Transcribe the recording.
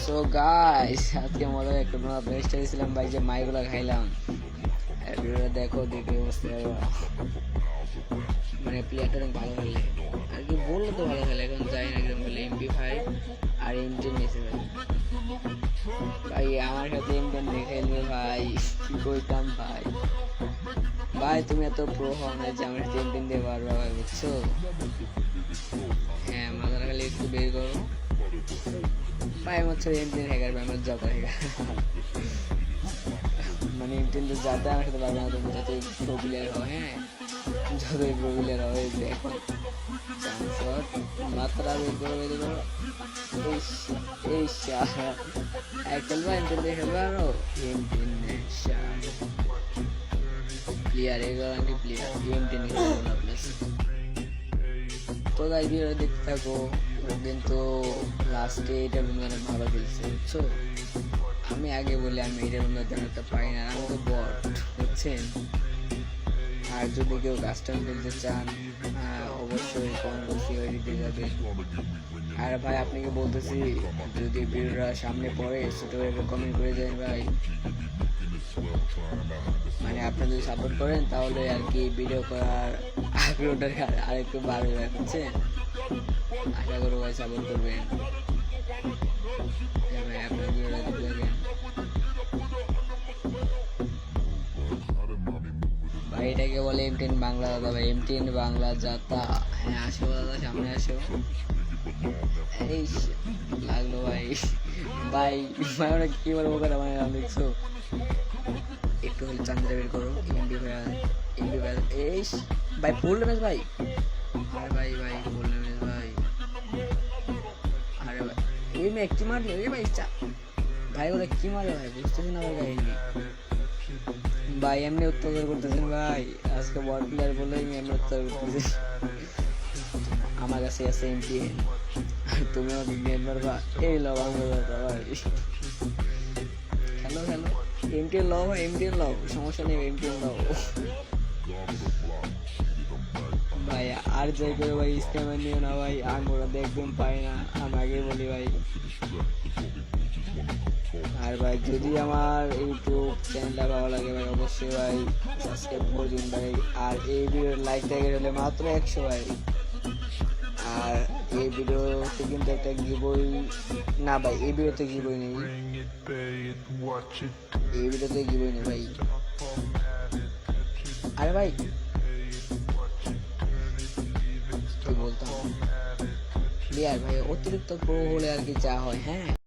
So guys, আজকে মজার একটা নতুন প্লেলিস্ট দিয়েছিলাম ভাই, যে মাইগুলো খাইলাম। ভিডিওটা দেখো, দেখে বুঝতে পারবো মানে প্লেয়ারটা অনেক ভালো খেলে আর কি, বললো তো ভালো খেলে। এখন যাই না একদম খেলে MP5 আর M10 নিয়েছে ভাই। ভাই আমার সাথে M10 দেখাইলে ভাই কি করতাম ভাই। ভাই তুমি এত প্রো হও না যে আমার সাথে M10 দিয়ে পারবা ভাই, বুঝছো? হ্যাঁ, মাথাটা খালি একটু বের করো ভাই। আমার হচ্ছে M10 হ্যাকার ভাই, আমার যত হ্যাকার মানে M10 তো যাতে আমার সাথে পারবে না, তুমি যতই প্রো প্লেয়ার হও। হ্যাঁ, যতই প্রো প্লেয়ার হও, এই দেখো চান্সট মাত্রা বের করে বের করো। এই খেলবা M10 দিয়ে খেলবা আরো M10 প্লেয়ার, এগুলো নাকি প্লেয়ার M10 খেলবো না প্লেস। তো গাইস ভিডিও দেখতে থাকো, কিন্তু লাস্টে এটা অনেক ভালো খেলছে, বুঝছো? আমি আগে বলি আমি এটার মধ্যে তেমন একটা পাই না, আমি তো বট, বুঝছেন? আর যদি কেউ কাস্টম খেলতে চান অবশ্যই কমেন্ট বক্সে দিতে যাবে। আর ভাই আপনাকে বলতেছি, যদি ভিডিওটা সামনে পড়ে ছোট করে কমেন্ট করে দেন ভাই। মানে আপনারা যদি সাপোর্ট করেন তাহলে আর কি ভিডিও করার আগ্রহটা আরেকটু বাড়বে, বুঝছেন? আশা করো ভাই সাপোর্ট করবেন। ভাই আপনার ভিডিওটা দেখতে থাকেন ভাই। এটাকে বলে M10 বাংলা দাদা ভাই, M10 বাংলা যাতা। হ্যাঁ আসো দাদা, সামনে আসো। এই লাগলো ভাই। ভাই ভাই ওরা কি বলবো কথা মানে দেখছো? একটু হলে চান্দ্রা বের করো। MP5 এই ভাই ফুল ড্যামেজ ভাই। আরে ভাই ভাই ফুল ড্যামেজ ভাই। আরে ভাই ওই মে একটি মারলো রে ভাই। ভাই ওরা কি মারে ভাই, বুঝতেছি না ভাই কাহিনী। ভাই এমনি অত্যাচার করতেছেন ভাই, আজকে বড় প্লেয়ার বলে এমনি অত্যাচার করতেছেন। আমার কাছে আছে M10 আর তুমি আমাকে গেম মারবা। এই লও ভাই, খেলো খেলো M10 লও ভাই, M10 লও, সমস্যা নেই, M10 লও ভাই। আর যাই করে ভাই স্ক্যামার নিও না ভাই, আঙ্গুরা দেখবেন পাই না, আমি আগে বলি ভাই। আর ভাই যদি আমার ইউটিউব চ্যানেলটা ভালো লাগে ভাই, অবশ্যই ভাই সাবস্ক্রাইব করে দিন ভাই। আর এই ভিডিওর লাইক টাইগার হলে মাত্র 100 ভাই। আর এই ভিডিওতে কিন্তু একটা গিভওয়ে না ভাই, এই ভিডিওতে গিভওয়ে নেই, এই ভিডিওতে গিভওয়ে নেই ভাই। আরে ভাই কি বলতাম প্লেয়ার ভাই, অতিরিক্ত প্রো হলে আর কি যা হয়। হ্যাঁ